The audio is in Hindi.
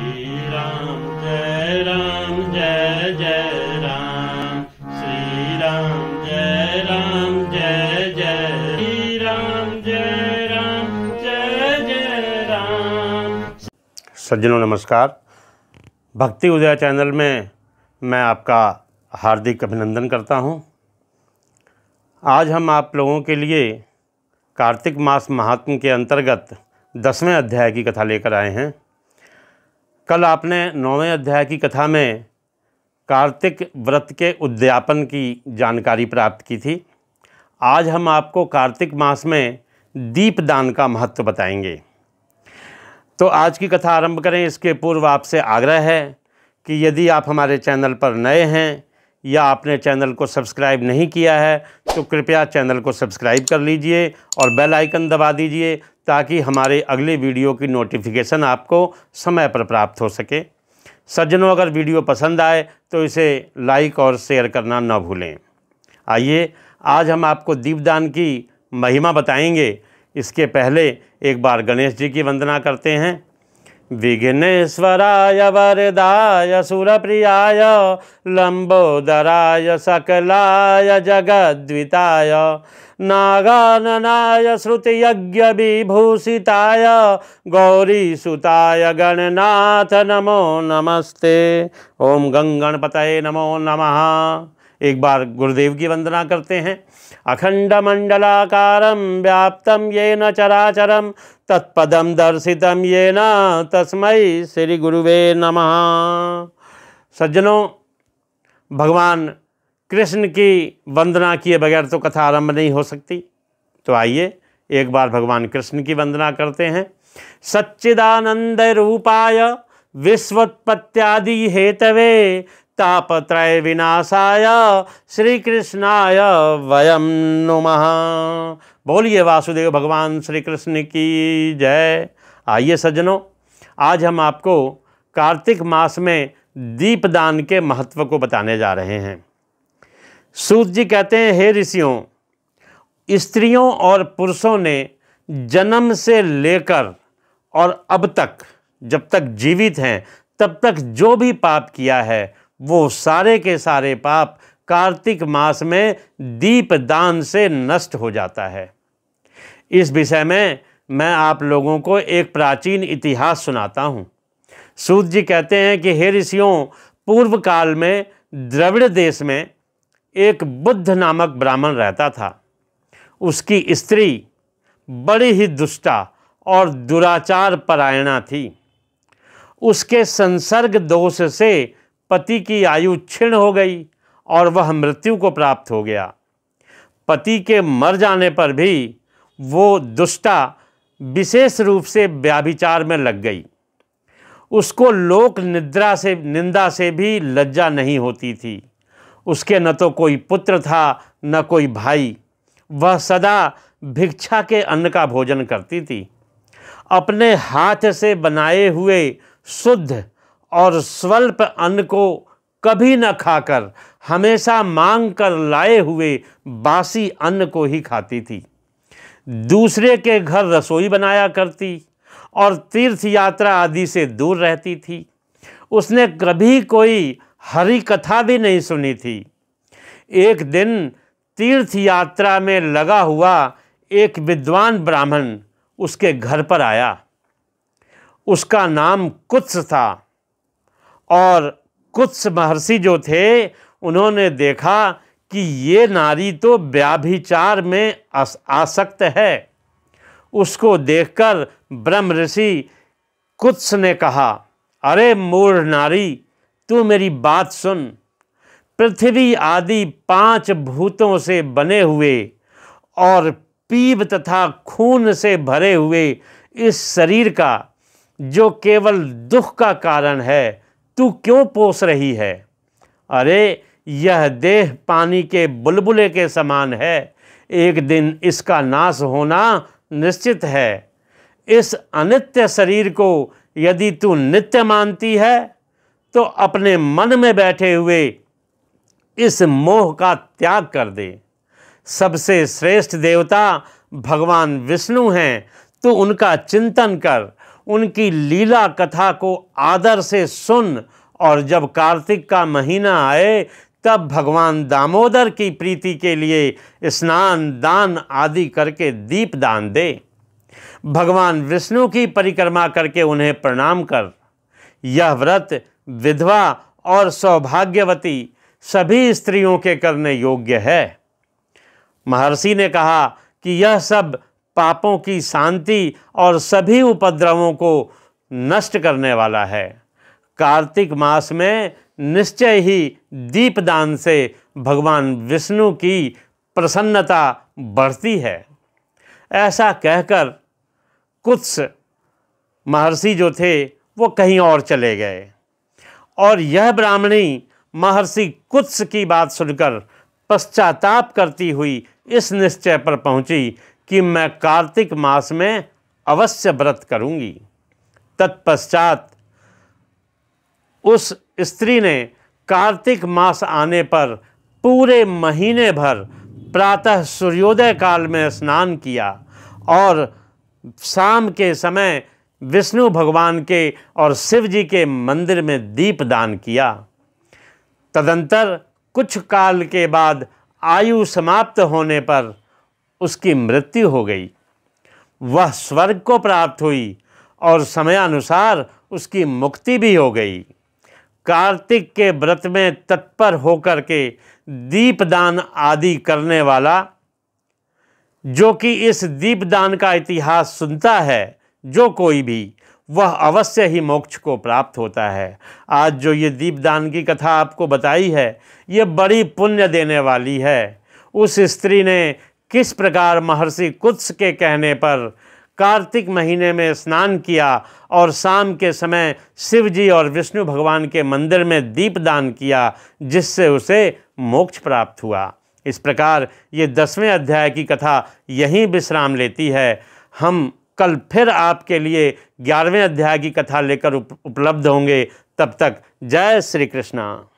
राम जय जय राम, श्री राम जय जय श्री राम जय जय राम। सज्जनों नमस्कार। भक्ति उदय चैनल में मैं आपका हार्दिक अभिनंदन करता हूं। आज हम आप लोगों के लिए कार्तिक मास महात्म्य के अंतर्गत 10वें अध्याय की कथा लेकर आए हैं। कल आपने 9वें अध्याय की कथा में कार्तिक व्रत के उद्यापन की जानकारी प्राप्त की थी। आज हम आपको कार्तिक मास में दीपदान का महत्व बताएंगे। तो आज की कथा आरंभ करें इसके पूर्व आपसे आग्रह है कि यदि आप हमारे चैनल पर नए हैं या आपने चैनल को सब्सक्राइब नहीं किया है तो कृपया चैनल को सब्सक्राइब कर लीजिए और बेल आइकन दबा दीजिए ताकि हमारे अगले वीडियो की नोटिफिकेशन आपको समय पर प्राप्त हो सके। सज्जनों, अगर वीडियो पसंद आए तो इसे लाइक और शेयर करना न भूलें। आइए आज हम आपको दीपदान की महिमा बताएंगे। इसके पहले एक बार गणेश जी की वंदना करते हैं। विघ्नेश्वराय वरदाय सुरप्रियाय लंबोदराय सकलाय जगद्विताय नागाननाय श्रुतियज्ञ विभूषिताय गौरीसुताय गणनाथ नमो नमस्ते। ओम गंगणपतये नमो नमः। एक बार गुरुदेव की वंदना करते हैं। अखंडमंडलाकारं व्याप्तं येन चराचरं तत्पदं दर्शितं येन तस्मै श्री गुरुवे नमः। सज्जनों, भगवान कृष्ण की वंदना किए बगैर तो कथा आरंभ नहीं हो सकती। तो आइए एक बार भगवान कृष्ण की वंदना करते हैं। सच्चिदानंद रूपाय विश्वोत्पत्त्यादि हेतवे तापत्रय विनाशाय श्री कृष्णाय वयं नुमः। बोलिए वासुदेव भगवान श्री कृष्ण की जय। आइए सज्जनों, आज हम आपको कार्तिक मास में दीपदान के महत्व को बताने जा रहे हैं। सूत जी कहते हैं, हे ऋषियों, स्त्रियों और पुरुषों ने जन्म से लेकर और अब तक, जब तक जीवित हैं तब तक जो भी पाप किया है वो सारे के सारे पाप कार्तिक मास में दीपदान से नष्ट हो जाता है। इस विषय में मैं आप लोगों को एक प्राचीन इतिहास सुनाता हूँ। सूत जी कहते हैं कि हे ऋषियों, पूर्व काल में द्रविड़ देश में एक बुद्ध नामक ब्राह्मण रहता था। उसकी स्त्री बड़ी ही दुष्टा और दुराचार परायणा थी। उसके संसर्ग दोष से पति की आयु क्षीण हो गई और वह मृत्यु को प्राप्त हो गया। पति के मर जाने पर भी वो दुष्टा विशेष रूप से व्याभिचार में लग गई। उसको लोक निंदा से भी लज्जा नहीं होती थी। उसके न तो कोई पुत्र था न कोई भाई। वह सदा भिक्षा के अन्न का भोजन करती थी। अपने हाथ से बनाए हुए शुद्ध और स्वल्प अन्न को कभी न खाकर हमेशा मांग कर लाए हुए बासी अन्न को ही खाती थी। दूसरे के घर रसोई बनाया करती और तीर्थ यात्रा आदि से दूर रहती थी। उसने कभी कोई हरि कथा भी नहीं सुनी थी। एक दिन तीर्थ यात्रा में लगा हुआ एक विद्वान ब्राह्मण उसके घर पर आया। उसका नाम कुत्स था और कुत्स महर्षि जो थे उन्होंने देखा कि ये नारी तो व्याभिचार में आसक्त है। उसको देखकर ब्रह्म ऋषि कुत्स ने कहा, अरे मूढ़ नारी, तू मेरी बात सुन। पृथ्वी आदि 5 भूतों से बने हुए और पीप तथा खून से भरे हुए इस शरीर का जो केवल दुख का कारण है तू क्यों पोस रही है? अरे यह देह पानी के बुलबुले के समान है। एक दिन इसका नाश होना निश्चित है। इस अनित्य शरीर को यदि तू नित्य मानती है तो अपने मन में बैठे हुए इस मोह का त्याग कर दे। सबसे श्रेष्ठ देवता भगवान विष्णु हैं। तू उनका चिंतन कर, उनकी लीला कथा को आदर से सुन और जब कार्तिक का महीना आए तब भगवान दामोदर की प्रीति के लिए स्नान दान आदि करके दीप दान दे। भगवान विष्णु की परिक्रमा करके उन्हें प्रणाम कर। यह व्रत विधवा और सौभाग्यवती सभी स्त्रियों के करने योग्य है। महर्षि ने कहा कि यह सब पापों की शांति और सभी उपद्रवों को नष्ट करने वाला है। कार्तिक मास में निश्चय ही दीपदान से भगवान विष्णु की प्रसन्नता बढ़ती है। ऐसा कहकर कुत्स महर्षि जो थे वो कहीं और चले गए और यह ब्राह्मणी महर्षि कुत्स की बात सुनकर पश्चाताप करती हुई इस निश्चय पर पहुंची कि मैं कार्तिक मास में अवश्य व्रत करूंगी। तत्पश्चात उस स्त्री ने कार्तिक मास आने पर पूरे महीने भर प्रातः सूर्योदय काल में स्नान किया और शाम के समय विष्णु भगवान के और शिव जी के मंदिर में दीप दान किया। तदंतर कुछ काल के बाद आयु समाप्त होने पर उसकी मृत्यु हो गई। वह स्वर्ग को प्राप्त हुई और समयानुसार उसकी मुक्ति भी हो गई। कार्तिक के व्रत में तत्पर होकर के दीपदान आदि करने वाला, जो कि इस दीपदान का इतिहास सुनता है, जो कोई भी, वह अवश्य ही मोक्ष को प्राप्त होता है। आज जो ये दीपदान की कथा आपको बताई है, ये बड़ी पुण्य देने वाली है। उस स्त्री ने किस प्रकार महर्षि कुत्स के कहने पर कार्तिक महीने में स्नान किया और शाम के समय शिव जी और विष्णु भगवान के मंदिर में दीपदान किया, जिससे उसे मोक्ष प्राप्त हुआ। इस प्रकार ये 10वें अध्याय की कथा यहीं विश्राम लेती है। हम कल फिर आपके लिए 11वें अध्याय की कथा लेकर उपलब्ध होंगे। तब तक जय श्री कृष्णा।